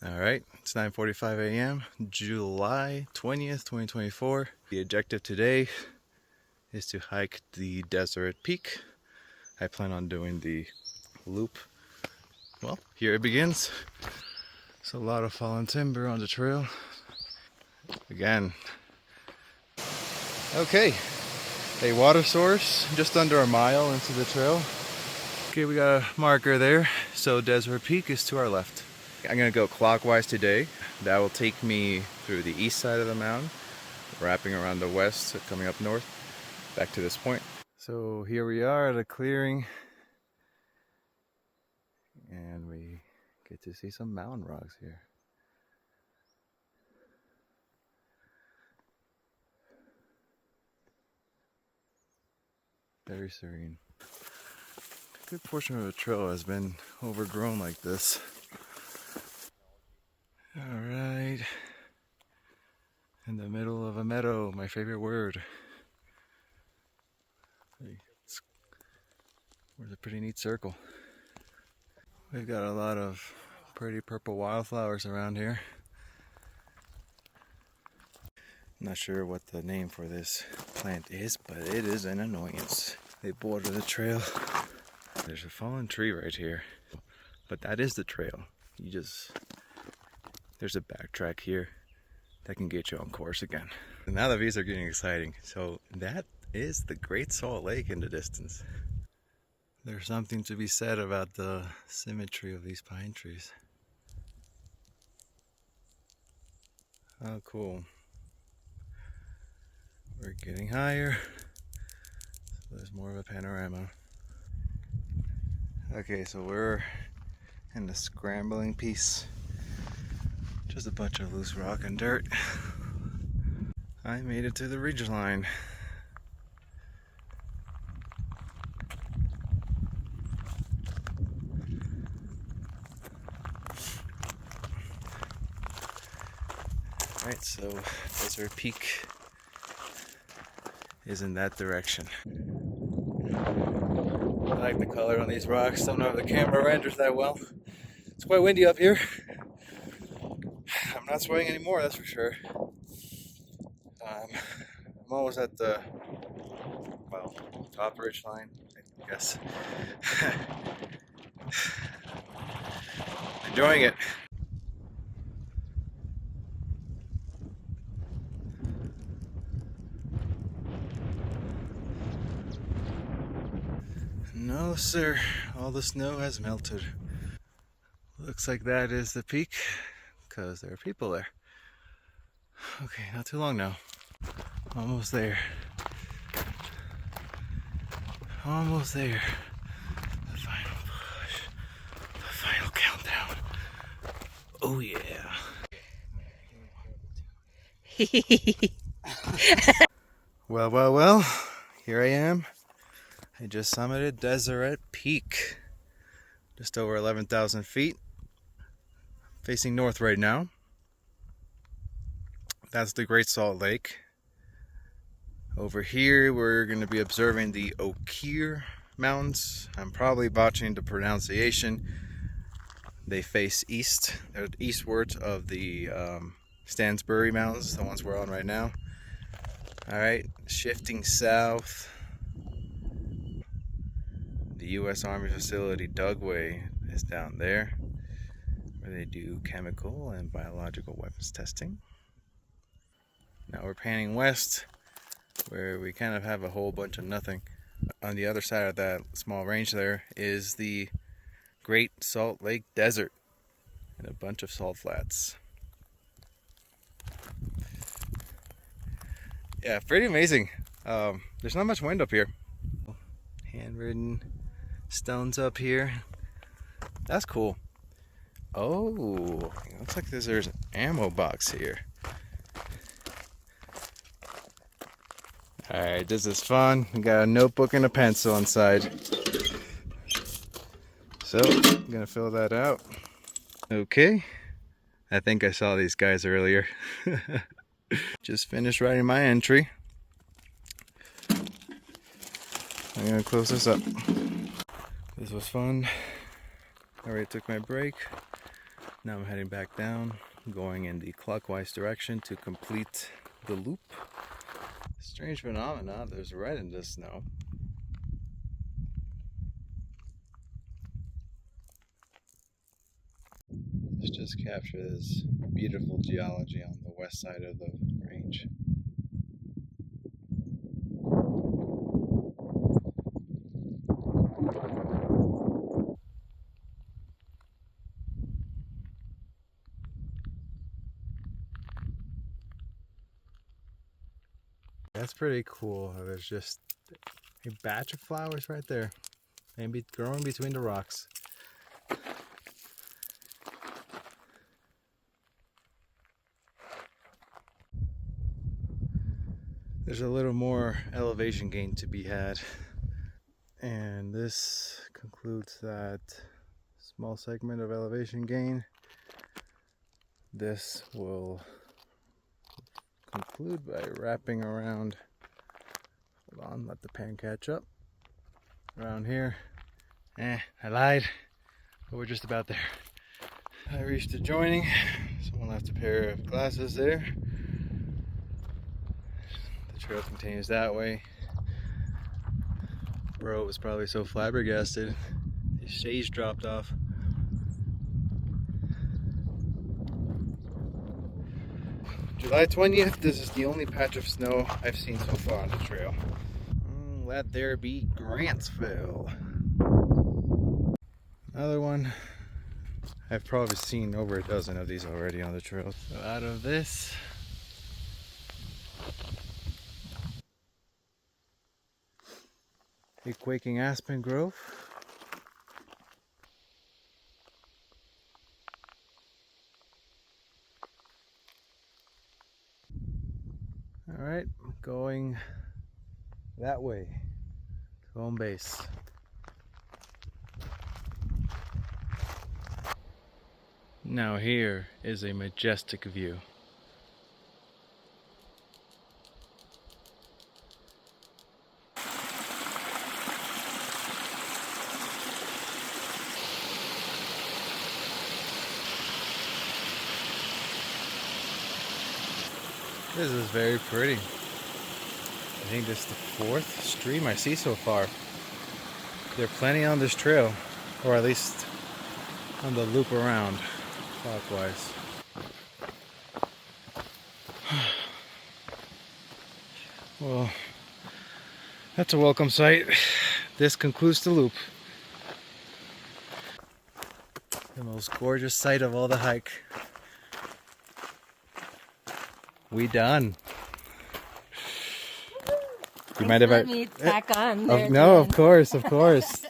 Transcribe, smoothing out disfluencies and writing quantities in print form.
All right, it's 9:45 a.m., July 20th, 2024. The objective today is to hike the Deseret Peak. I plan on doing the loop. Well, here it begins. It's a lot of fallen timber on the trail. Again. Okay, a water source just under a mile into the trail. Okay, we got a marker there, so Deseret Peak is to our left. I'm gonna go clockwise today. That will take me through the east side of the mountain, wrapping around the west, coming up north, back to this point. So here we are at a clearing, and we get to see some mountain rocks here. Very serene. A good portion of the trail has been overgrown like this. All right, in the middle of a meadow, my favorite word. It's a pretty neat circle. We've got a lot of pretty purple wildflowers around here. Not sure what the name for this plant is, but it is an annoyance. They border the trail. There's a fallen tree right here, but that is the trail. There's a backtrack here that can get you on course again. And now the views are getting exciting. So that is the Great Salt Lake in the distance. There's something to be said about the symmetry of these pine trees. Oh, cool. We're getting higher, so there's more of a panorama. Okay, so we're in the scrambling piece. Just a bunch of loose rock and dirt. I made it to the ridge line. Alright, so Deseret Peak is in that direction. I like the color on these rocks. Don't know if the camera renders that well. It's quite windy up here. I'm not sweating anymore, that's for sure. I'm almost at the, top ridge line, I guess. Enjoying it. No, sir. All the snow has melted. Looks like that is the peak, because there are people there. Okay, not too long now. Almost there. Almost there. The final push. The final countdown. Oh yeah. Well. Here I am. I just summited Deseret Peak. Just over 11,000 feet. Facing north right now. That's the Great Salt Lake. Over here, we're going to be observing the Okir Mountains. I'm probably botching the pronunciation. They face east. They're eastward of the Stansbury Mountains, the ones we're on right now. All right, shifting south. The U.S. Army facility Dugway is down there, where they do chemical and biological weapons testing. Now we're panning west, where we kind of have a whole bunch of nothing. On the other side of that small range there is the Great Salt Lake Desert and a bunch of salt flats. Yeah, pretty amazing. There's not much wind up here. Handwritten stones up here. That's cool. Oh, looks like there's an ammo box here. Alright, this is fun. We got a notebook and a pencil inside. So, I'm gonna fill that out. Okay. I think I saw these guys earlier. Just finished writing my entry. I'm gonna close this up. This was fun. I already took my break. Now I'm heading back down, going in the clockwise direction to complete the loop. Strange phenomena, there's red in this snow. Let's just capture this beautiful geology on the west side of the range. That's pretty cool. There's just a batch of flowers right there, maybe growing between the rocks. There's a little more elevation gain to be had. And this concludes that small segment of elevation gain. This will conclude by wrapping around. Hold on, let the pan catch up. Around here. I lied, but we're just about there. I reached the joining. Someone left a pair of glasses there. The trail continues that way. Bro was probably so flabbergasted. His shades dropped off. July 20th, this is the only patch of snow I've seen so far on the trail. Let there be Grantsville. Another one. I've probably seen over a dozen of these already on the trail. So out of this, a quaking aspen grove. All right, going that way to home base. Now here is a majestic view. This is very pretty. I think this is the fourth stream I see so far. There are plenty on this trail, or at least on the loop around clockwise. Well, that's a welcome sight. This concludes the loop. The most gorgeous sight of all the hike. We done. You mind if I me back on? No, of course, of course.